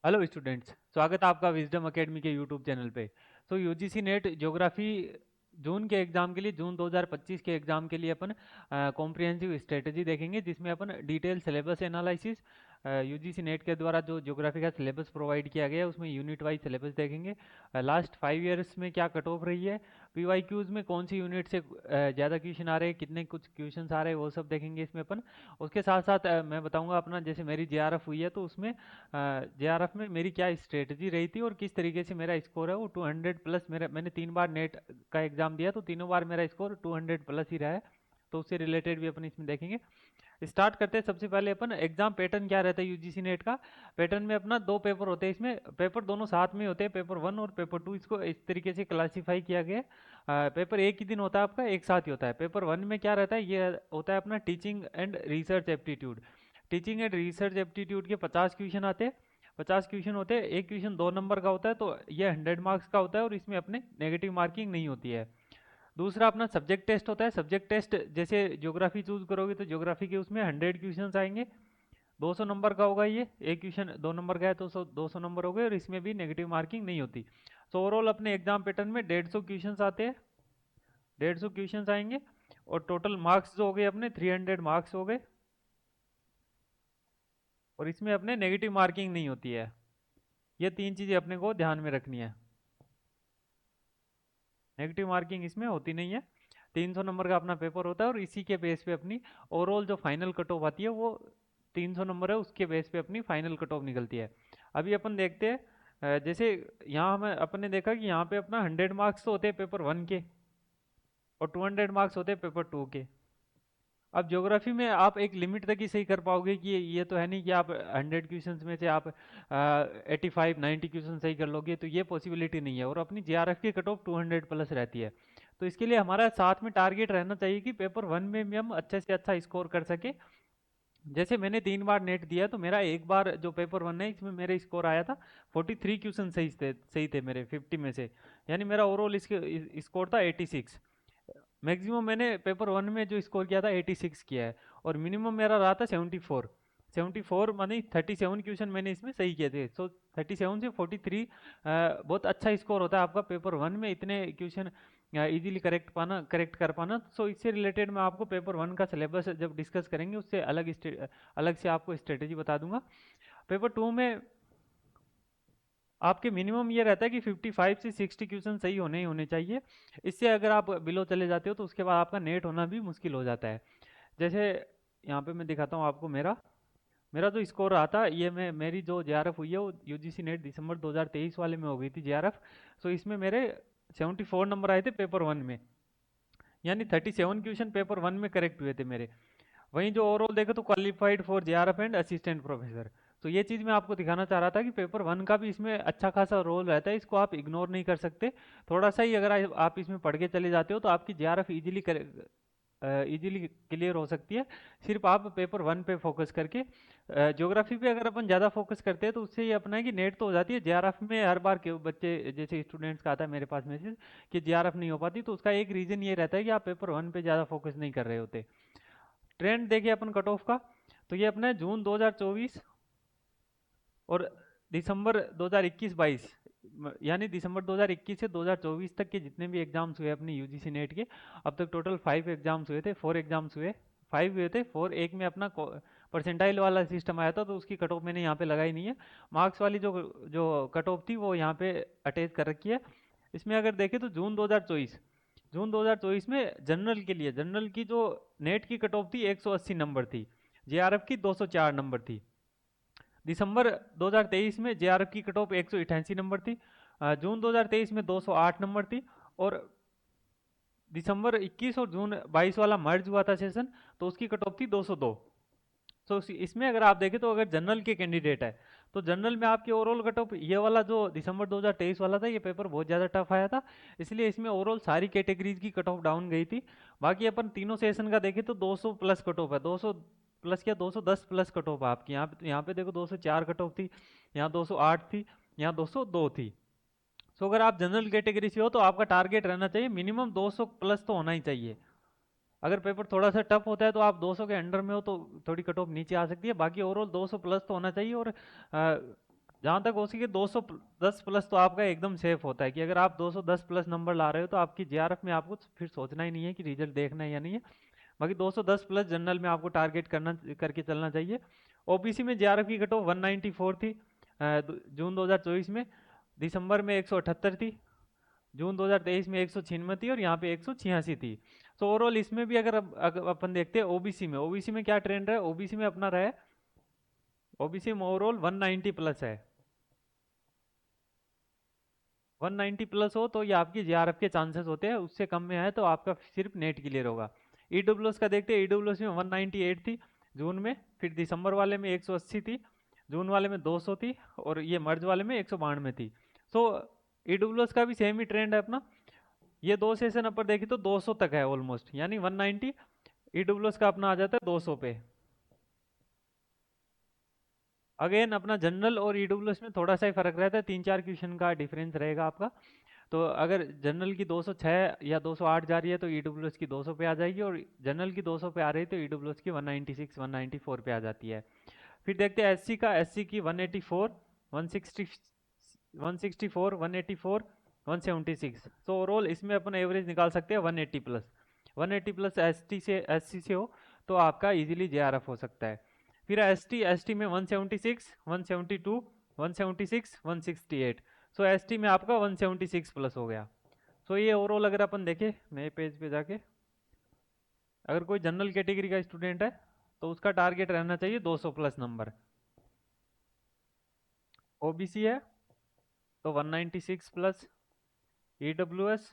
Hello students, स्वागत है आपका विजडम एकेडमी के यूट्यूब चैनल पे। यूजीसी नेट ज्योग्राफी जून के एग्ज़ाम के लिए, जून 2025 के एग्ज़ाम के लिए अपन कॉम्प्रिहेंसिव स्ट्रेटजी देखेंगे, जिसमें अपन detail syllabus analysis, UGC NET के द्वारा जो ज्योग्राफी का सिलेबस प्रोवाइड किया गया है उसमें यूनिट वाइज सिलेबस देखेंगे। लास्ट 5 ईयर्स में क्या कट ऑफ रही है, पीवाईक्यूज़ में कौन सी यूनिट से ज़्यादा क्वेश्चन आ रहे हैं, कितने कुछ क्वेश्चन आ रहे हैं, वो सब देखेंगे इसमें अपन। उसके साथ साथ मैं बताऊंगा अपना, जैसे मेरी जेआरएफ हुई है तो उसमें जेआरएफ में मेरी क्या स्ट्रेटजी रही थी और किस तरीके से मेरा स्कोर है वो 200 प्लस। मेरा मैंने 3 बार नेट का एग्जाम दिया तो तीनों बार मेरा स्कोर 200 प्लस ही रहा है, तो उससे रिलेटेड भी अपन इसमें देखेंगे। स्टार्ट करते हैं। सबसे पहले अपन एग्जाम पैटर्न क्या रहता है यूजीसी नेट का। पैटर्न में अपना 2 पेपर होते हैं, इसमें पेपर दोनों साथ में होते हैं, पेपर 1 और पेपर 2। इसको इस तरीके से क्लासीफाई किया गया है। पेपर एक ही दिन होता है आपका, एक साथ ही होता है। पेपर 1 में क्या रहता है, ये होता है अपना teaching and research aptitude. Teaching and research aptitude के 50 क्वेश्चन आते हैं। 50 क्वेश्चन होते हैं, एक क्वेश्चन 2 नंबर का होता है, तो ये 100 मार्क्स का होता है और इसमें अपने नेगेटिव मार्किंग नहीं होती है। दूसरा अपना सब्जेक्ट टेस्ट होता है। सब्जेक्ट टेस्ट जैसे ज्योग्राफी चूज करोगे तो ज्योग्राफी के उसमें 100 क्वेश्चन आएंगे, 200 नंबर का होगा। ये एक क्वेश्चन 2 नंबर का है तो 200 नंबर हो गए और इसमें भी नेगेटिव मार्किंग नहीं होती। सो ओवरऑल अपने एग्जाम पैटर्न में 150 क्वेश्चन आते हैं, 150 क्वेश्चन आएंगे और टोटल मार्क्स जो हो गए अपने 300 मार्क्स हो गए, और इसमें अपने नेगेटिव मार्किंग नहीं होती है। ये तीन चीजें अपने को ध्यान में रखनी है, नेगेटिव मार्किंग इसमें होती नहीं है। 300 नंबर का अपना पेपर होता है और इसी के बेस पे अपनी ओवरऑल जो फाइनल कट ऑफ आती है वो 300 नंबर है, उसके बेस पे अपनी फाइनल कट ऑफ निकलती है। अभी अपन देखते हैं, जैसे यहाँ हमें अपने देखा कि यहाँ पे अपना 100 मार्क्स तो होते हैं पेपर 1 के और 200 मार्क्स होते हैं पेपर 2 के। अब ज्योग्राफी में आप एक लिमिट तक ही सही कर पाओगे कि ये तो है नहीं कि आप 100 क्वेश्चंस में से आप 85-90 क्वेश्चन सही कर लोगे, तो ये पॉसिबिलिटी नहीं है। और अपनी जेआरएफ की कट ऑफ 200 प्लस रहती है, तो इसके लिए हमारा साथ में टारगेट रहना चाहिए कि पेपर 1 में भी हम अच्छे से अच्छा स्कोर कर सके। जैसे मैंने 3 बार नेट दिया तो मेरा एक बार जो पेपर 1 है इसमें मेरे स्कोर आया था 43 क्वेश्चन सही थे मेरे 50 में से, यानी मेरा ओवरऑल स्कोर था 86। मैक्सिमम मैंने पेपर 1 में जो स्कोर किया था 86 किया है, और मिनिमम मेरा रहा था 74। 74 माने 37 क्वेश्चन मैंने इसमें सही किए थे। सो 37 से 43 बहुत अच्छा स्कोर होता है आपका पेपर 1 में, इतने क्वेश्चन इजीली करेक्ट कर पाना। सो इससे रिलेटेड मैं आपको पेपर 1 का सिलेबस जब डिस्कस करेंगे उससे अलग से आपको स्ट्रेटेजी बता दूंगा। पेपर 2 में आपके मिनिमम ये रहता है कि 55 से 60 क्वेश्चन सही होने ही होने चाहिए। इससे अगर आप बिलो चले जाते हो तो उसके बाद आपका नेट होना भी मुश्किल हो जाता है। जैसे यहाँ पे मैं दिखाता हूँ आपको, मेरा मेरा जो स्कोर रहा था, ये मेरी जो जेआरएफ हुई है वो यूजीसी नेट दिसंबर 2023 वाले में हो गई थी जेआरएफ। सो इसमें मेरे 74 नंबर आए थे पेपर 1 में, यानी 37 क्वेश्चन पेपर 1 में करेक्ट हुए थे मेरे। वहीं जो ओवरऑल देखे तो qualified for JRF and assistant professor. तो ये चीज़ मैं आपको दिखाना चाह रहा था कि पेपर 1 का भी इसमें अच्छा खासा रोल रहता है, इसको आप इग्नोर नहीं कर सकते। थोड़ा सा ही अगर आप इसमें पढ़ के चले जाते हो तो आपकी जेआरएफ इजीली क्लियर हो सकती है, सिर्फ आप पेपर 1 पे फोकस करके। ज्योग्राफी पे अगर अपन ज़्यादा फोकस करते हैं तो उससे ये अपना है कि नेट तो हो जाती है, जेआरएफ में हर बार के बच्चे जैसे स्टूडेंट्स का आता है मेरे पास मैसेज कि जेआरएफ नहीं हो पाती, तो उसका एक रीज़न ये रहता है कि आप पेपर 1 पे ज़्यादा फोकस नहीं कर रहे होते। ट्रेंड देखिए अपन कट ऑफ का, तो ये अपना है जून 2024 और दिसंबर 2021-22, यानी दिसंबर 2021 से 2024 तक के जितने भी एग्जाम्स हुए अपने यूजीसी नेट के, अब तक टोटल 5 एग्जाम्स हुए थे, 4 एग्जाम्स हुए, 5 हुए थे, 4 एक में अपना परसेंटाइल वाला सिस्टम आया था तो उसकी कट ऑफ मैंने यहाँ पे लगाई नहीं है। मार्क्स वाली जो जो कट ऑफ थी वो यहाँ पे अटैच कर रखी है। इसमें अगर देखें तो जून 2024 में जनरल के लिए, जनरल की जो नेट की कट ऑफ थी 180 नंबर थी, जेआरएफ की 204 नंबर थी। दिसंबर 2023 में जेआरएफ की कट ऑफ 188 नंबर थी। जून 2023 में 208 नंबर थी। और दिसंबर 21 और जून 22 वाला मर्ज हुआ था सेशन, तो उसकी कट ऑफ थी 202। तो इसमें अगर आप देखें तो अगर जनरल के कैंडिडेट है तो जनरल में आपकी ओवरऑल कट ऑफ, ये वाला जो दिसंबर 2023 वाला था ये पेपर बहुत ज़्यादा टफ आया था, इसलिए इसमें ओवरऑल सारी कैटेगरीज की कट ऑफ डाउन गई थी। बाकी अपन तीनों सेशन का देखें तो 200 प्लस कट ऑफ है, 200 प्लस क्या 210 प्लस कट ऑफ आपकी। यहाँ पे देखो 204 कट ऑफ थी, यहाँ 208 थी, यहाँ 202 थी। सो अगर आप जनरल कैटेगरी से हो तो आपका टारगेट रहना चाहिए मिनिमम 200 प्लस तो होना ही चाहिए। अगर पेपर थोड़ा सा टफ होता है तो आप 200 के अंडर में हो तो थोड़ी कट ऑफ नीचे आ सकती है, बाकी ओवरऑल 200 प्लस तो होना चाहिए। और जहाँ तक हो सके 210 प्लस तो आपका एकदम सेफ होता है कि अगर आप 210 प्लस नंबर ला रहे हो तो आपकी जेआरएफ में आपको फिर सोचना ही नहीं है कि रिजल्ट देखना है या नहीं है। बाकी 210 प्लस जनरल में आपको टारगेट करना करके चलना चाहिए। ओबीसी में जेआरएफ की कट ऑफ 194 थी जून 2024 में। दिसंबर में 178 थी। जून 2023 में 196 थी और यहाँ पे 186 थी। सो ओवरऑल इसमें भी अगर अपन देखते हैं ओबीसी में क्या ट्रेंड है, ओबीसी में अपना रहा है, ओबीसी में ओवरऑल 190 प्लस है। 190 प्लस हो तो ये आपकी जेआरएफ के चांसेस होते हैं, उससे कम में है तो आपका सिर्फ नेट क्लियर होगा। ईडब्ल्यूएस का देखते हैं, ईडब्ल्यूएस में 198 थी जून में, फिर दिसंबर वाले में 180 थी, जून वाले में 200 थी और ये मर्ज वाले में 192 थी। सो ईडब्ल्यूएस का भी सेम ही ट्रेंड है अपना। ये दो सेशन अपर देखी तो 200 तक है ऑलमोस्ट, यानी 190, ईडब्ल्यूएस का अपना आ जाता है 200 पे। अगेन अपना जनरल और ईडब्ल्यूएस में थोड़ा सा ही फर्क रहता है, 3-4 क्वेश्चन का डिफरेंस रहेगा आपका। तो अगर जनरल की 206 या 208 जा रही है तो ईडब्ल्यूएस की 200 पे आ जाएगी, और जनरल की 200 पे आ रही है तो ईडब्ल्यूएस की 196 194 पे आ जाती है। फिर देखते हैं एससी का, एससी की 184 160 164 184 176। तो ओवरऑल इसमें अपन एवरेज निकाल सकते हैं 180 प्लस। 180 प्लस एससी से हो तो आपका इजीली जेआरएफ हो सकता है। फिर एसटी में 176 172 176 168। सो एसटी में आपका 176 प्लस हो गया। सो ये ओवरऑल अगर अपन देखें नए पेज पे जाके, अगर कोई जनरल कैटेगरी का स्टूडेंट है तो उसका टारगेट रहना चाहिए 200 प्लस नंबर। ओबीसी है तो 196 plus, EWS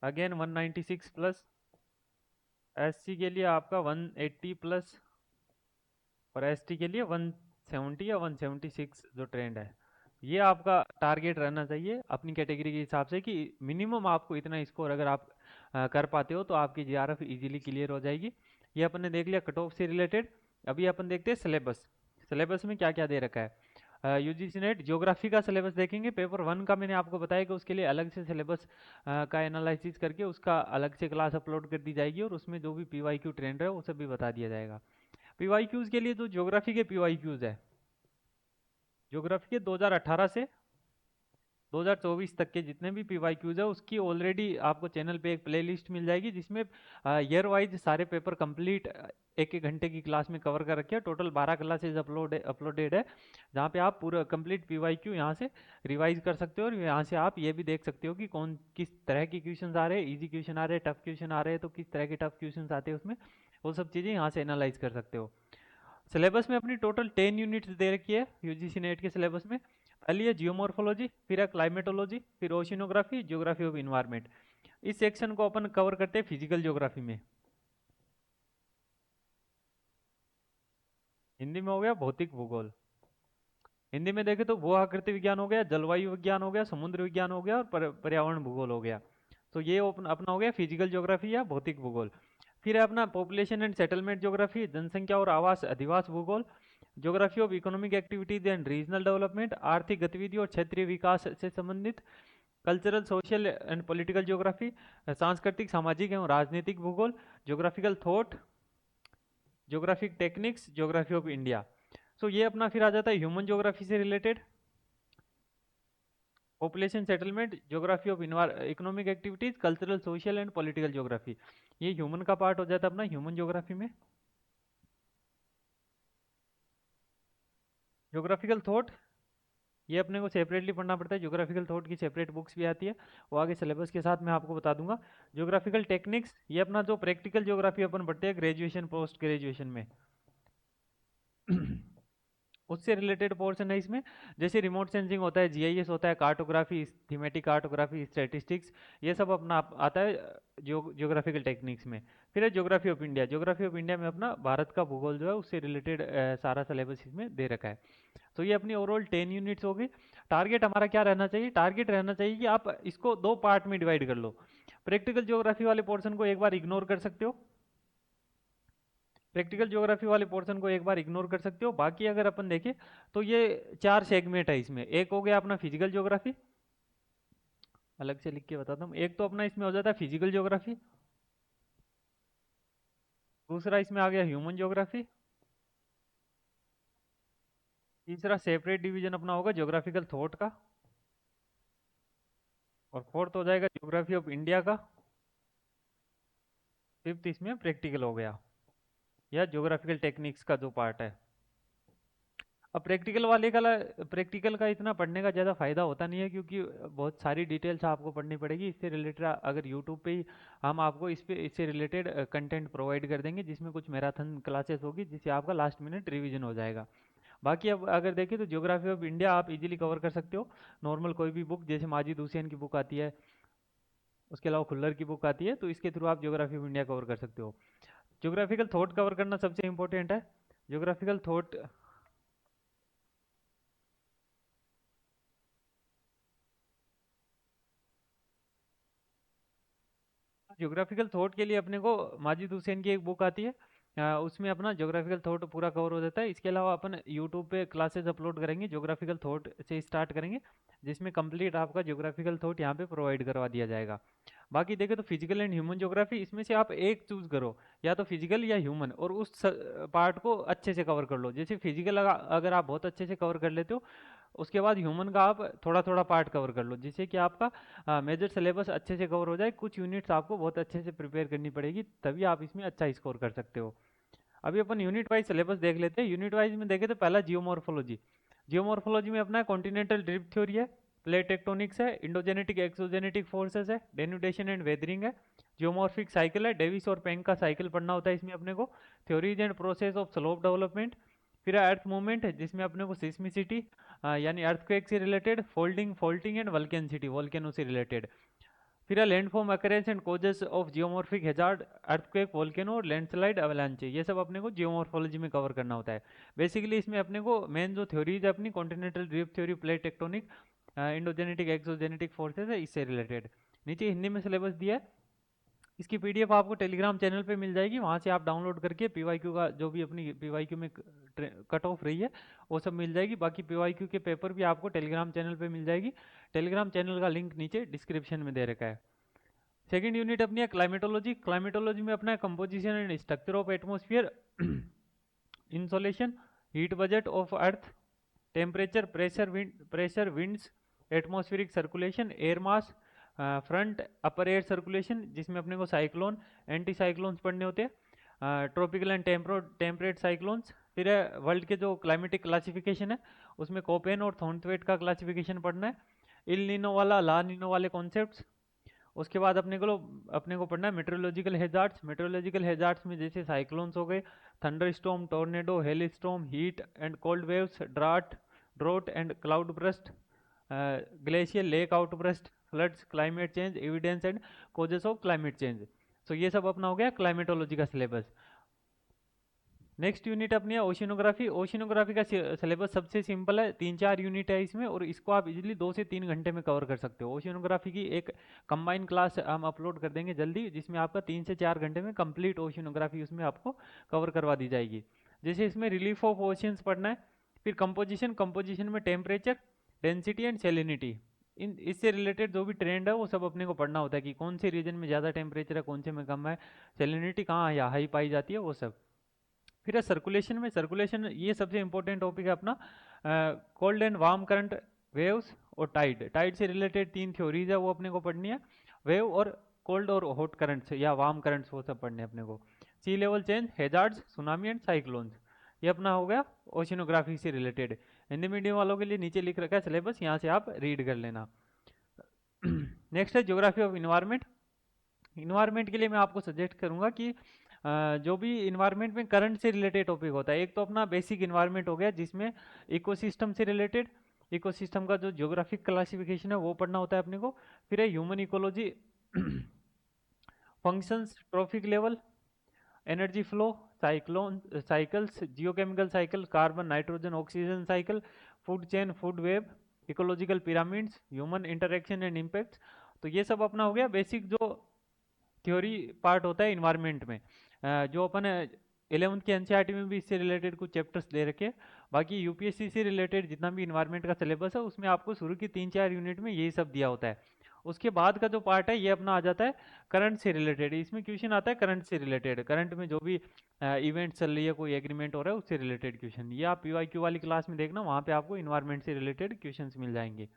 again 196 plus, SC के लिए आपका 180 प्लस और एसटी के लिए 170 या 176 जो ट्रेंड है। ये आपका टारगेट रहना चाहिए अपनी कैटेगरी के हिसाब से कि मिनिमम आपको इतना स्कोर अगर आप कर पाते हो तो आपकी जीआरएफ इजीली क्लियर हो जाएगी। ये अपन ने देख लिया कट ऑफ से रिलेटेड। अभी अपन देखते हैं सिलेबस। सिलेबस में क्या क्या दे रखा है। यूजीसी नेट ज्योग्राफी का सिलेबस देखेंगे। पेपर 1 का मैंने आपको बताया कि उसके लिए अलग से सिलेबस का एनालिसिस करके उसका अलग से क्लास अपलोड कर दी जाएगी, और उसमें जो भी पीवाईक्यू ट्रेंड है वो सब भी बता दिया जाएगा। पीवाईक्यूज के लिए जो ज्योग्राफी के पीवाईक्यूज है, ज्योग्राफी के 2018 से 2024 तक के जितने भी पीवाईक्यूज है उसकी ऑलरेडी आपको चैनल पे एक प्लेलिस्ट मिल जाएगी, जिसमें ईयर वाइज सारे पेपर कंप्लीट एक एक घंटे की क्लास में कवर कर रखे हैं। टोटल 12 क्लासेज अपलोडेड है, जहाँ पे आप पूरा कंप्लीट पीवाईक्यू यहाँ से रिवाइज कर सकते हो, और यहाँ से आप ये भी देख सकते हो कि कौन किस तरह के क्वेश्चन आ रहे हैं, इजी क्वेश्चन आ रहे हैं, टफ क्वेश्चन आ रहे हैं तो किस तरह के टफ क्वेश्चन आते हैं उसमें, वो सब चीज़ें यहाँ से एनालाइज कर सकते हो। सिलेबस में अपनी टोटल 10 यूनिट्स दे रखी है यूजीसी नेट के सिलेबस में। पहली है जियोमॉर्फोलॉजी, फिर है क्लाइमेटोलॉजी, फिर ओशिनोग्राफी, ज्योग्राफी ऑफ इन्वायरमेंट। इस सेक्शन को अपन कवर करते हैं फिजिकल ज्योग्राफी में। हिंदी में हो गया भौतिक भूगोल। हिंदी में देखें तो भू आकृति विज्ञान हो गया, जलवायु विज्ञान हो गया, समुद्र विज्ञान हो गया और पर्यावरण भूगोल हो गया। तो ये अपना हो गया फिजिकल ज्योग्राफी या भौतिक भूगोल। फिर है अपना पॉपुलेशन एंड सेटलमेंट ज्योग्राफी, जनसंख्या और आवास अधिवास भूगोल। Geography of economic activities and regional development, आर्थिक गतिविधि और क्षेत्रीय विकास से संबंधित। Cultural social and political geography, सांस्कृतिक सामाजिक एवं राजनीतिक भूगोल। Geographical thought, geographic techniques, geography of India. So ये अपना फिर आ जाता है ह्यूमन ज्योग्राफी से related, population settlement, geography of economic activities, cultural social and political geography. ये ह्यूमन का पार्ट हो जाता है अपना ह्यूमन ज्योग्राफी में। ज्योग्राफिकल थॉट ये अपने को सेपरेटली पढ़ना पड़ता है, ज्योग्राफिकल थॉट की सेपरेट बुक्स भी आती है, वो आगे सिलेबस के साथ मैं आपको बता दूंगा। ज्योग्राफिकल टेक्निक्स ये अपना जो प्रैक्टिकल ज्योग्राफी अपन पढ़ते हैं ग्रेजुएशन पोस्ट ग्रेजुएशन में उससे रिलेटेड पोर्शन है इसमें। जैसे रिमोट सेंसिंग होता है, जीआईएस होता है, कार्टोग्राफी, थीमेटिक कार्टोग्राफी, स्टैटिस्टिक्स, ये सब अपना आता है ज्योग्राफिकल टेक्निक्स में। फिर है geography of India. Geography of India में अपना भारत का भूगोल जो है उससे रिलेटेड सारा सिलेबस इसमें दे रखा है। तो ये अपनी ओवरऑल 10 यूनिट्स होगी। टारगेट हमारा क्या रहना चाहिए, टारगेट रहना चाहिए कि आप इसको 2 पार्ट में डिवाइड कर लो। प्रैक्टिकल ज्योग्राफी वाले पोर्शन को एक बार इग्नोर कर सकते हो, प्रैक्टिकल ज्योग्राफी वाले पोर्शन को एक बार इग्नोर कर सकते हो। बाकी अगर अपन देखें तो ये 4 सेगमेंट है इसमें। एक हो गया अपना फिजिकल ज्योग्राफी, अलग से लिख के बताता हूँ। एक तो अपना इसमें हो जाता है फिजिकल ज्योग्राफी, दूसरा इसमें आ गया ह्यूमन ज्योग्राफी, तीसरा सेपरेट डिवीजन अपना होगा ज्योग्राफिकल थॉट का, और फोर्थ हो जाएगा ज्योग्राफी ऑफ इंडिया का। फिफ्थ इसमें प्रैक्टिकल हो गया, या ज्योग्राफिकल टेक्निक्स का जो पार्ट है। अब प्रैक्टिकल का इतना पढ़ने का ज़्यादा फायदा होता नहीं है, क्योंकि बहुत सारी डिटेल्स आपको पढ़नी पड़ेगी। इससे रिलेटेड अगर यूट्यूब पे ही हम आपको इससे रिलेटेड कंटेंट प्रोवाइड कर देंगे, जिसमें कुछ मैराथन क्लासेस होगी, जिससे आपका लास्ट मिनट रिवीजन हो जाएगा। बाकी अब अगर देखें तो ज्योग्राफी ऑफ इंडिया आप इजीली कवर कर सकते हो। नॉर्मल कोई भी बुक, जैसे माजिद हुसैन की बुक आती है, उसके अलावा खुल्लर की बुक आती है, तो इसके थ्रू आप ज्योग्राफी ऑफ इंडिया कवर कर सकते हो। ज्योग्राफिकल थॉट कवर करना सबसे इंपॉर्टेंट है। ज्योग्राफिकल थॉट, ज्योग्राफिकल थॉट के लिए अपने को माजिद हुसैन की एक बुक आती है, उसमें अपना ज्योग्राफिकल थॉट पूरा कवर हो जाता है। इसके अलावा अपन यूट्यूब पे क्लासेस अपलोड करेंगे, ज्योग्राफिकल थॉट से स्टार्ट करेंगे, जिसमें कंप्लीट आपका ज्योग्राफिकल थॉट यहाँ पे प्रोवाइड करवा दिया जाएगा। बाकी देखें तो फिजिकल एंड ह्यूमन ज्योग्राफी, इसमें से आप एक चूज करो, या तो फिजिकल या ह्यूमन, और उस पार्ट को अच्छे से कवर कर लो। जैसे फिजिकल अगर आप बहुत अच्छे से कवर कर लेते हो, उसके बाद ह्यूमन का आप थोड़ा थोड़ा पार्ट कवर कर लो, जिससे कि आपका मेजर सिलेबस अच्छे से कवर हो जाए। कुछ यूनिट्स आपको बहुत अच्छे से प्रिपेयर करनी पड़ेगी, तभी आप इसमें अच्छा स्कोर कर सकते हो। अभी अपन यूनिट वाइज सिलेबस देख लेते हैं। यूनिट वाइज में देखें तो पहला जियोमॉर्फोलॉजी। जियोमॉर्फोलॉजी में अपना कॉन्टिनेंटल ड्रिफ्ट थ्योरी है, प्लेट टेक्टोनिक्स है, इंडोजेनेटिक एक्सोजेनेटिक फोर्सेस है, डेन्यूडेशन एंड वेदरिंग है, जियोमॉर्फिक साइकिल है, डेविस और पेंग का साइकिल पढ़ना होता है इसमें अपने को, theories and process of slope development. फिर अर्थ मूवमेंट है, जिसमें अपने को सिस्मिसिटी यानी अर्थक्वेक से related, folding faulting and वल्केनिसिटी volcano से रिलेटेड। फिर है landform occurrence and causes of geomorphic hazard, earthquake volcano और लैंडस्लाइड अवलांचे, ये सब अपने को जियोमॉर्फोलॉजी में कवर करना होता है। बेसिकली इसमें अपने को मेन जो थ्योरीज है अपनी, continental drift theory, plate tectonic, endogenetic exogenetic forces है, इससे रिलेटेड। नीचे हिंदी में सिलेबस दिया है। इसकी पीडीएफ आपको टेलीग्राम चैनल पे मिल जाएगी, वहाँ से आप डाउनलोड करके पीवाईक्यू का जो भी अपनी पीवाईक्यू में कट ऑफ रही है वो सब मिल जाएगी। बाकी पीवाईक्यू के पेपर भी आपको टेलीग्राम चैनल पे मिल जाएगी। टेलीग्राम चैनल का लिंक नीचे डिस्क्रिप्शन में दे रखा है। सेकेंड यूनिट अपनी है क्लाइमेटोलॉजी। क्लाइमेटोलॉजी में अपना composition and structure of atmosphere, insolation, heat budget of earth, temperature, pressure, winds, atmospheric circulation, air mass, front upper air circulation, जिसमें अपने को साइक्लोन, एंटी साइक्लोन्स पढ़ने होते हैं, ट्रॉपिकल एंड टेम्परेट साइक्लोन्स। फिर वर्ल्ड के जो क्लाइमेटिक क्लासिफिकेशन है, उसमें कोपेन और थॉर्नथवेट का क्लासिफिकेशन पढ़ना है, इल नीनो वाला ला नीनो वाले कॉन्सेप्ट्स। उसके बाद अपने को पढ़ना है मेट्रोलॉजिकल हेजार्ड्स। मेट्रोलॉजिकल हेजार्ड्स में जैसे साइक्लोन्स हो गए, thunder storm, tornado, hail storm, heat and cold waves, drought and cloud burst, glacier lake outburst, floods, climate change, evidence and causes of climate change. तो ये सब अपना हो गया क्लाइमेटोलॉजी का सिलेबस। नेक्स्ट यूनिट अपनी है ओशिनोग्राफी। ओशिनोग्राफी का सिलेबस सबसे सिंपल है, 3-4 यूनिट है इसमें, और इसको आप इजीली 2 से 3 घंटे में कवर कर सकते हो। ओशिनोग्राफी की एक कंबाइन क्लास हम अपलोड कर देंगे जल्दी, जिसमें आपका 3 से 4 घंटे में कंप्लीट ओशिनोग्राफी उसमें आपको कवर करवा दी जाएगी। जैसे इसमें रिलीफ ऑफ ओशियंस पढ़ना है, फिर कंपोजिशन, कंपोजिशन में टेम्परेचर, डेंसिटी एंड सेलिनिटी, इन इससे रिलेटेड जो भी ट्रेंड है वो सब अपने को पढ़ना होता है, कि कौन से रीजन में ज़्यादा टेम्परेचर है, कौन से में कम है, सेलिनिटी कहाँ या हाई पाई जाती है, वो सब। फिर है सर्कुलेशन में, सर्कुलेशन ये सबसे इंपॉर्टेंट टॉपिक है अपना, cold and warm current, waves और टाइड। टाइड से रिलेटेड 3 थ्योरीज है, वो अपने को पढ़नी है। वेव और कोल्ड और हॉट करंट्स या वार्म करंट्स, वो सब पढ़ने अपने को। Sea level change, hazards, tsunami and cyclones, ये अपना हो गया ओशिनोग्राफी से रिलेटेड। हिंदी मीडियम वालों के लिए नीचे लिख रखा है सिलेबस, यहाँ से आप रीड कर लेना। नेक्स्ट है ज्योग्राफी ऑफ इन्वायरमेंट। इन्वायरमेंट के लिए मैं आपको सजेस्ट करूंगा कि जो भी इन्वायरमेंट में करंट से रिलेटेड टॉपिक होता है, एक तो अपना बेसिक इन्वायरमेंट हो गया, जिसमें इकोसिस्टम से रिलेटेड, इकोसिस्टम का जो ज्योग्राफिक क्लासिफिकेशन है वो पढ़ना होता है अपने को। फिर है human ecology, functions, trophic level, energy flow, cyclone cycles, geochemical cycle, carbon nitrogen oxygen cycle, food chain, food web, ecological pyramids, human interaction and impact. तो ये सब अपना हो गया बेसिक जो थ्योरी पार्ट होता है इन्वायरमेंट में। जो अपन 11th के एनसीईआरटी में भी इससे रिलेटेड कुछ चैप्टर्स दे रखे हैं। बाकी यूपीएससी से रिलेटेड जितना भी इन्वायरमेंट का सिलेबस है, उसमें आपको शुरू की 3-4 यूनिट में यही सब दिया होता है। उसके बाद का जो पार्ट है ये अपना आ जाता है करंट से रिलेटेड। इसमें क्वेश्चन आता है करंट से रिलेटेड, करंट में जो भी इवेंट चल रही है, कोई एग्रीमेंट हो रहा है, उससे रिलेटेड क्वेश्चन। ये आप पीवाईक्यू वाली क्लास में देखना, वहाँ पे आपको इन्वायरमेंट से रिलेटेड क्वेश्चंस मिल जाएंगे।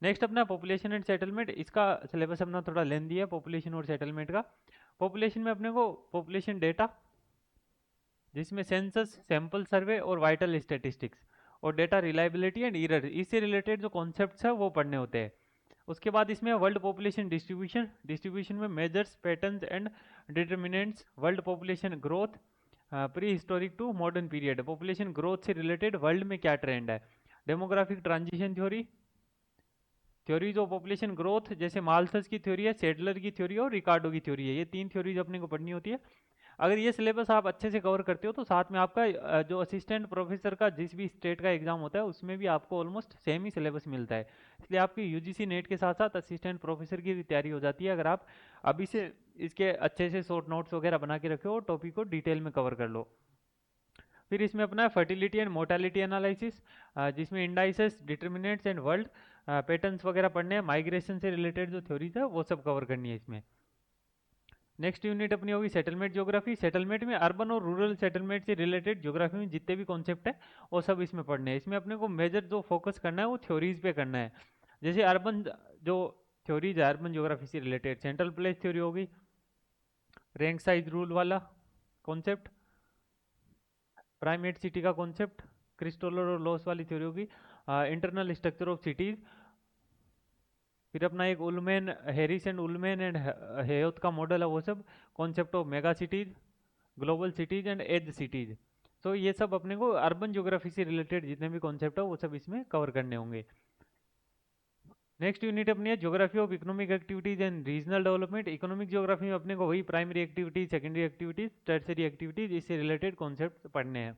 नेक्स्ट अपना पॉपुलेशन एंड सेटलमेंट, इसका सिलेबस अपना थोड़ा लेंदी है पॉपुलेशन और सेटलमेंट का। पॉपुलेशन में अपने को पॉपुलेशन डेटा, जिसमें सेंसस, सैंपल सर्वे और वाइटल स्टैटिस्टिक्स और डेटा रिलायबिलिटी एंड एरर, इससे रिलेटेड जो कॉन्सेप्ट्स है वो पढ़ने होते हैं। उसके बाद इसमें वर्ल्ड पॉपुलेशन डिस्ट्रीब्यूशन, डिस्ट्रीब्यूशन में measures, patterns and determinants, world population growth, pre historic to modern period, population growth से रिलेटेड वर्ल्ड में क्या ट्रेंड है। Demographic transition theory, theories of population growth, जैसे माल्थस की थ्योरी है, सेडलर की theory है और रिकार्डो की थ्योरी है। ये 3 थ्योरीज अपने को पढ़नी होती है। अगर ये सिलेबस आप अच्छे से कवर करते हो तो साथ में आपका जो असिस्टेंट प्रोफेसर का जिस भी स्टेट का एग्जाम होता है उसमें भी आपको ऑलमोस्ट सेम ही सिलेबस मिलता है। इसलिए आपकी यूजीसी नेट के साथ साथ असिस्टेंट प्रोफेसर की भी तैयारी हो जाती है, अगर आप अभी से इसके अच्छे से शॉर्ट नोट्स वगैरह बना के रखे हो और टॉपिक को डिटेल में कवर कर लो। फिर इसमें अपना फर्टिलिटी एंड मोर्टेलिटी एनालिसिस, जिसमें indices, determinants and world patterns वगैरह पढ़ने हैं। माइग्रेशन से रिलेटेड जो थ्योरीज है वो सब कवर करनी है इसमें। नेक्स्ट यूनिट अपनी होगी सेटलमेंट ज्योग्राफी। सेटलमेंट में अर्बन और रूरल सेटलमेंट से रिलेटेड ज्योग्राफी में जितने भी कॉन्सेप्ट है वो सब इसमें पढ़ने हैं। इसमें अपने को मेजर जो फोकस करना है वो थ्योरीज पे करना है। जैसे अर्बन जो थ्योरीज है अर्बन ज्योग्राफी से रिलेटेड, सेंट्रल प्लेस थ्योरी होगी, रैंक साइज रूल वाला कॉन्सेप्ट, प्राइमेट सिटी का कॉन्सेप्ट, क्रिस्टोलर और लॉस वाली थ्योरी होगी, इंटरनल स्ट्रक्चर ऑफ सिटीज। फिर अपना एक Ullman, Harris and Ullman and Hoyt का मॉडल है, वो सब concept of mega cities, global cities and edge cities. तो ये सब अपने को अर्बन ज्योग्राफी से रिलेटेड जितने भी कॉन्सेप्ट है वो सब इसमें कवर करने होंगे। नेक्स्ट यूनिट अपनी है geography of economic activities and regional development. Economic geography में अपने को वही primary activities, secondary activities, tertiary activities, इससे रिलेटेड कॉन्सेप्ट पढ़ने हैं।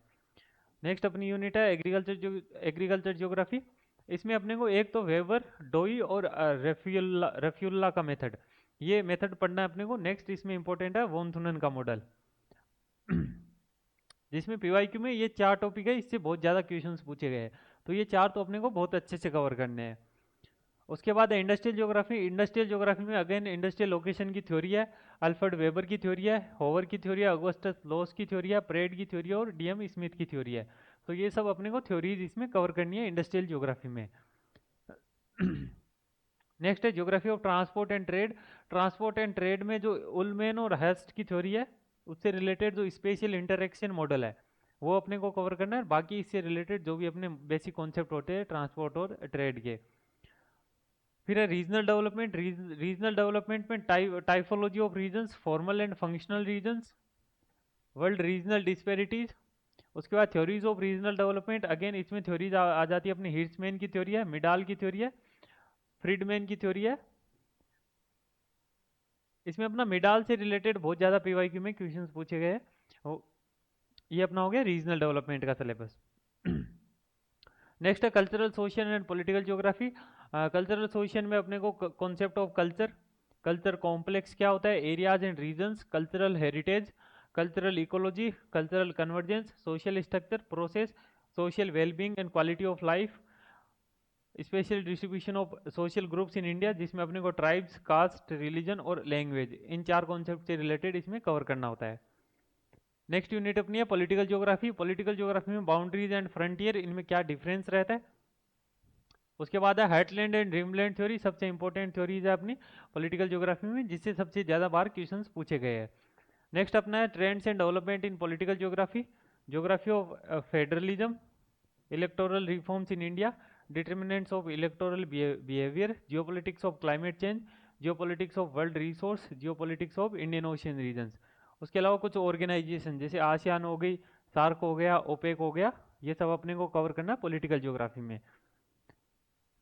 नेक्स्ट अपनी यूनिट है एग्रीकल्चर ज्योग्राफी। इसमें अपने को एक तो वेबर, डोई और रेफ्यूल्ला का मेथड, ये मेथड पढ़ना है अपने को। नेक्स्ट इसमें इंपॉर्टेंट है वॉन थुनन का मॉडल, जिसमें पीवाईक्यू में ये 4 टॉपिक है, इससे बहुत ज़्यादा क्वेश्चंस पूछे गए हैं, तो ये 4 तो अपने को बहुत अच्छे से कवर करने हैं। उसके बाद है इंडस्ट्रियल ज्योग्राफी। इंडस्ट्रियल ज्योग्राफी में अगेन इंडस्ट्रियल लोकेशन की थ्योरी है, अल्फ्रेड वेबर की थ्योरी है, होवर की थ्योरी है, अगस्टस लॉस की थ्योरी है, प्रेड की थ्योरी है और डीएम स्मिथ की थ्योरी है। तो ये सब अपने को थ्योरीज इसमें कवर करनी है इंडस्ट्रियल ज्योग्राफी में। नेक्स्ट है geography of transport and trade. Transport and trade में जो उलमेन और हेस्ट की थ्योरी है उससे रिलेटेड जो स्पेशल इंटरेक्शन मॉडल है वो अपने को कवर करना है। बाकी इससे रिलेटेड जो भी अपने बेसिक कॉन्सेप्ट होते हैं ट्रांसपोर्ट और ट्रेड के। फिर है रीजनल डेवलपमेंट। रीजनल डेवलपमेंट में typology of regions, formal and functional regions, world regional disparities. उसके बाद theories of regional development, again इसमें थ्योरीज आ जाती है अपनी, हिट्समैन की थ्योरी है, मिडाल की थ्योरी है, फ्रीडमैन की थ्योरी है। इसमें अपना मिडाल से रिलेटेड बहुत ज़्यादा पीवाईक्यू में क्वेश्चंस पूछे गए हैं। ये अपना हो गया रीजनल डेवलपमेंट का सिलेबस। नेक्स्ट है cultural, social and political geography. Cultural social में अपने को concept of culture, culture complex क्या होता है, areas and regions, cultural heritage, cultural ecology, cultural convergence, social structure, process, social wellbeing and quality of life, special distribution of social groups in India, जिसमें अपने को tribes, caste, religion और language, इन 4 concept से related इसमें cover करना होता है। नेक्स्ट यूनिट अपनी है पॉलिटिकल ज्योग्राफी। पॉलिटिकल ज्योग्राफी में बाउंड्रीज एंड फ्रंटियर, इनमें क्या डिफरेंस रहता है। उसके बाद है हार्टलैंड एंड ड्रीमलैंड थ्योरी, सबसे इंपॉर्टेंट थ्योरीज है अपनी पॉलिटिकल ज्योग्राफी में, जिससे सबसे ज़्यादा बार क्वेश्चंस पूछे गए हैं। नेक्स्ट अपना है trends and development in political geography, geography of federalism, electoral reforms in India, determinants of electoral behaviour, geopolitics of climate change, geopolitics of world resource, geopolitics of Indian ocean regions. उसके अलावा कुछ organisation जैसे ASEAN हो गई, SAARC हो गया, OPEC हो गया, ये सब अपने को कवर करना है पॉलिटिकल ज्योग्राफी में।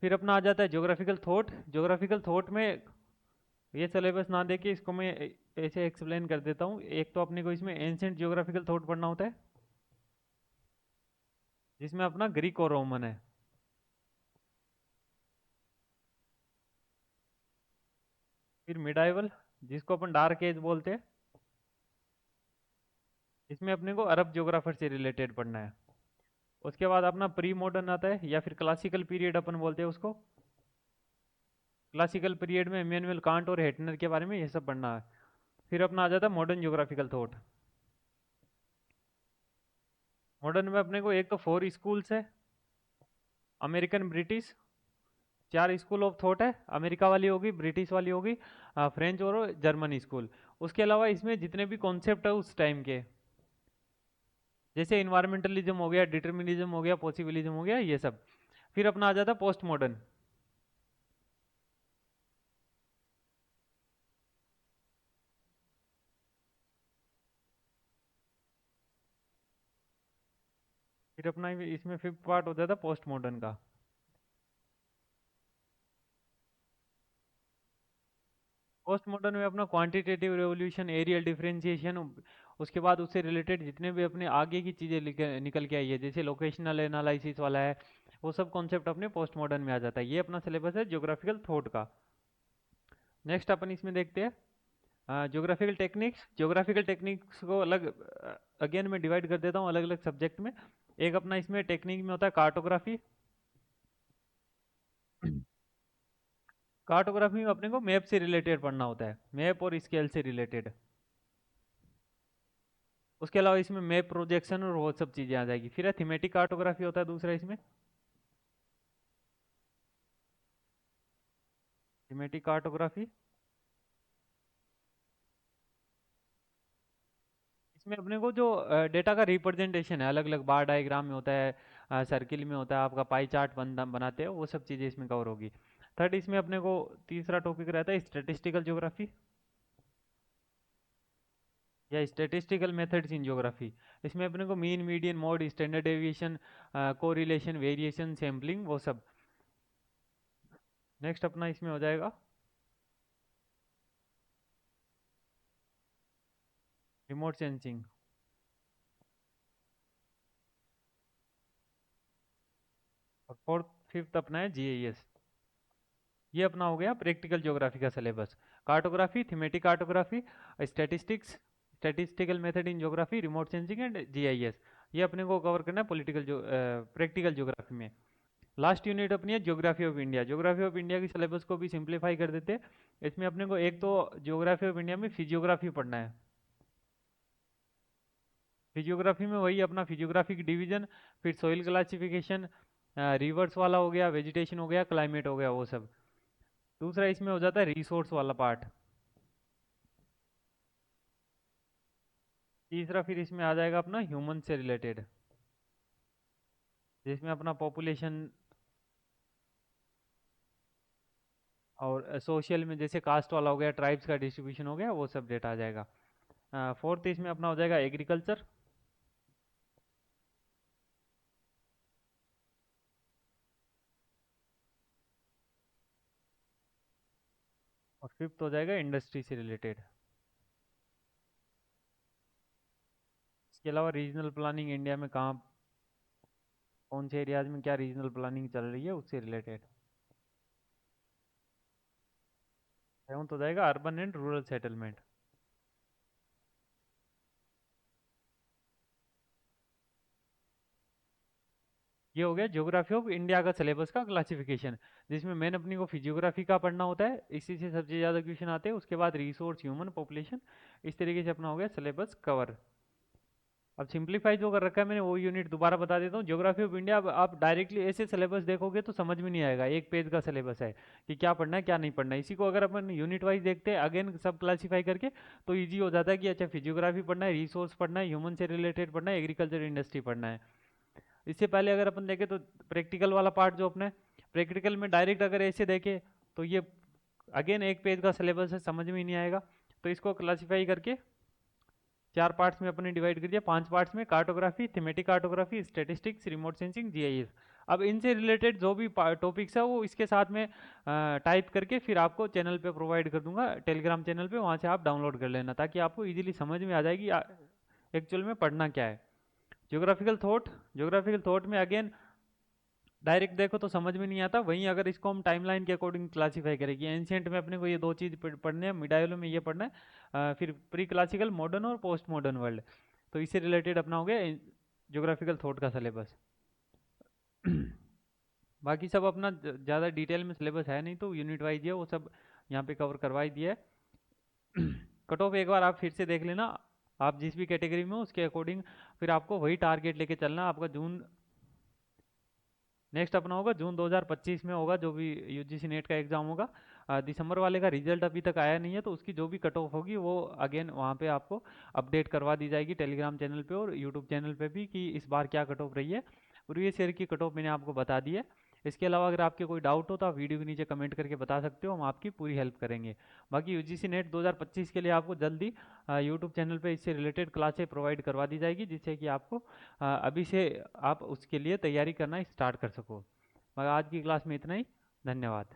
फिर अपना आ जाता है ज्योग्राफिकल थॉट। ज्योग्राफिकल थॉट में ये सिलेबस ना देके इसको मैं ऐसे एक्सप्लेन कर देता हूँ। एक तो अपने को इसमें एंशिएंट ज्योग्राफिकल थॉट पढ़ना होता है, जिसमें अपना ग्रीक और रोमन है। फिर मिडाइवल, जिसको अपन डार्क एज बोलते हैं, इसमें अपने को अरब ज्योग्राफर से रिलेटेड पढ़ना है। उसके बाद अपना प्री मॉडर्न आता है या फिर क्लासिकल पीरियड अपन बोलते हैं उसको। क्लासिकल पीरियड में इमैनुअल कांट और हेटनर के बारे में ये सब पढ़ना है। फिर अपना आ जाता है मॉडर्न ज्योग्राफिकल थॉट। मॉडर्न में अपने को एक तो 4 स्कूल्स है, American, British, 4 school of thought है। अमेरिका वाली होगी, ब्रिटिश वाली होगी, फ्रेंच और जर्मन स्कूल। उसके अलावा इसमें जितने भी कॉन्सेप्ट है उस टाइम के, जैसे इन्वायरमेंटलिज्म हो गया, डिटर्मिनिज्म हो गया, पॉसिबिलिज्म हो गया, ये सब। फिर अपना आ जाता पोस्ट मॉडर्न। फिर अपना इसमें 5th पार्ट हो जाता पोस्ट मॉडर्न का। पोस्ट मॉडर्न में अपना क्वांटिटेटिव रेवोल्यूशन, एरियल डिफरेंशिएशन, उसके बाद उससे रिलेटेड जितने भी अपने आगे की चीज़ें निकल के आई है, जैसे लोकेशनल एनालिसिस वाला है, वो सब कॉन्सेप्ट अपने पोस्ट मॉडर्न में आ जाता है। ये अपना सिलेबस है ज्योग्राफिकल थॉट का। नेक्स्ट अपन इसमें देखते हैं ज्योग्राफिकल टेक्निक्स। ज्योग्राफिकल टेक्निक्स को अलग अगेन मैं डिवाइड कर देता हूँ अलग अलग सब्जेक्ट में। एक अपना इसमें टेक्निक में होता है कार्टोग्राफी। कार्टोग्राफी में अपने को मैप से रिलेटेड पढ़ना होता है, मैप और स्केल से रिलेटेड। उसके अलावा इसमें मैप प्रोजेक्शन और वो सब चीजें आ जाएगी। फिर है थीमेटिक कार्टोग्राफी होता है दूसरा इसमें। थीमेटिक कार्टोग्राफी इसमें अपने को जो डेटा का रिप्रेजेंटेशन है, अलग अलग बार डायग्राम में होता है, सर्किल में होता है, आपका पाई चार्ट बनाते हो, वो सब चीजें इसमें कवर होगी। थर्ड इसमें अपने को तीसरा टॉपिक रहता है स्टैटिस्टिकल ज्योग्राफी या स्टैटिस्टिकल मेथड्स इन ज्योग्राफी। इसमें अपने को mean, median, mode, standard deviation, correlation, variation, sampling, वो सब। नेक्स्ट अपना इसमें हो जाएगा रिमोट सेंसिंग। और फोर्थ फिफ्थ अपना है जीआईएस। ये अपना हो गया प्रैक्टिकल ज्योग्राफी का syllabus. Cartography, thematic cartography, statistics, statistical method in geography, remote sensing and GIS. ये अपने को कवर करना है पॉलिटिकल जो प्रैक्टिकल ज्योग्राफी में। लास्ट यूनिट अपनी है geography of India. Geography of India की सिलेबस को भी सिंप्लीफाई कर देते हैं। इसमें अपने को एक तो ज्योग्राफी ऑफ इंडिया में फिजियोग्राफी पढ़ना है। फिजियोग्राफी में वही अपना फिजियोग्राफी की डिवीजन, फिर सोइल क्लासिफिकेशन, रिवर्स वाला हो गया, वेजिटेशन हो गया, क्लाइमेट हो गया, वो सब। दूसरा इसमें हो जाता है रिसोर्स वाला पार्ट। तीसरा फिर इसमें आ जाएगा अपना ह्यूमन से रिलेटेड, जिसमें अपना पॉपुलेशन और सोशल में जैसे कास्ट वाला हो गया, ट्राइब्स का डिस्ट्रीब्यूशन हो गया, वो सब डेटा आ जाएगा। फोर्थ इसमें अपना हो जाएगा एग्रीकल्चर। और फिफ्थ हो जाएगा इंडस्ट्री से रिलेटेड। इसके अलावा रीजनल प्लानिंग इंडिया में कहाँ, कौन से एरियाज में क्या रीजनल प्लानिंग चल रही है, उससे रिलेटेड। सेवंथ हो जाएगा अर्बन एंड रूरल सेटलमेंट। ये हो गया ज्योग्राफी ऑफ इंडिया का सिलेबस का क्लासिफिकेशन, जिसमें मेन अपनी को फिजियोग्राफी का पढ़ना होता है, इसी से सबसे ज़्यादा क्वेश्चन आते हैं। उसके बाद रिसोर्स, ह्यूमन, पॉपुलेशन, इस तरीके से अपना हो गया सिलेबस कवर। अब सिंप्लीफाई जो कर रखा है मैंने वो यूनिट दोबारा बता देता हूँ। ज्योग्राफी ऑफ इंडिया, अब आप डायरेक्टली ऐसे सिलेबस देखोगे तो समझ में नहीं आएगा, एक पेज का सिलेबस है कि क्या पढ़ना है क्या नहीं पढ़ना है। इसी को अगर अपन यूनिट वाइज देखते हैं अगेन सब क्लासीफाई करके, तो ईजी हो जाता है कि अच्छा फिजियोग्राफी पढ़ना है, रिसोर्स पढ़ना है, ह्यूमन से रिलेटेड पढ़ना है, एग्रीकल्चर इंडस्ट्री पढ़ना है। इससे पहले अगर अपन देखें तो प्रैक्टिकल वाला पार्ट जो अपने प्रैक्टिकल में डायरेक्ट अगर ऐसे देखें तो ये अगेन एक पेज का सिलेबस है, समझ में ही नहीं आएगा। तो इसको क्लासीफाई करके 4 पार्ट्स में अपने डिवाइड कर दिया, 5 पार्ट्स में, cartography, thematic cartography, statistics, remote sensing, GIS. अब इनसे रिलेटेड जो भी टॉपिक्स है वो इसके साथ में टाइप करके फिर आपको चैनल पे प्रोवाइड कर दूंगा, टेलीग्राम चैनल पे, वहाँ से आप डाउनलोड कर लेना ताकि आपको इजीली समझ में आ जाएगी एक्चुअल में पढ़ना क्या है। ज्योग्राफिकल थॉट, ज्योग्राफिकल थॉट में अगेन डायरेक्ट देखो तो समझ में नहीं आता, वहीं अगर इसको हम टाइमलाइन के अकॉर्डिंग क्लासीफाई करेंगे, एंशियंट में अपने को ये दो चीज़ पढ़ने हैं, मिडाइलो में ये पढ़ना है, फिर प्री क्लासिकल, मॉडर्न और पोस्ट मॉडर्न वर्ल्ड। तो इससे रिलेटेड अपना हो गया ज्योग्राफिकल थॉट का सिलेबस। बाकी सब अपना ज़्यादा डिटेल में सिलेबस है नहीं, तो यूनिट वाइज है वो सब यहाँ पे कवर करवा ही दिया है। कट ऑफ एक बार आप फिर से देख लेना, आप जिस भी कैटेगरी में हो उसके अकॉर्डिंग फिर आपको वही टारगेट लेके चलना। आपका जून नेक्स्ट अपना होगा जून 2025 में होगा जो भी यूजीसी नेट का एग्ज़ाम होगा। दिसंबर वाले का रिजल्ट अभी तक आया नहीं है, तो उसकी जो भी कट ऑफ होगी वो अगेन वहाँ पे आपको अपडेट करवा दी जाएगी टेलीग्राम चैनल पे और यूट्यूब चैनल पे भी कि इस बार क्या कट ऑफ रही है। प्रीवियस ईयर की कट ऑफ मैंने आपको बता दी है। इसके अलावा अगर आपके कोई डाउट हो तो आप वीडियो के नीचे कमेंट करके बता सकते हो, हम आपकी पूरी हेल्प करेंगे। बाकी यूजीसी नेट 2025 के लिए आपको जल्दी यूट्यूब चैनल पे इससे रिलेटेड क्लासें प्रोवाइड करवा दी जाएगी, जिससे कि आपको अभी से आप उसके लिए तैयारी करना स्टार्ट कर सको। मगर आज की क्लास में इतना ही। धन्यवाद।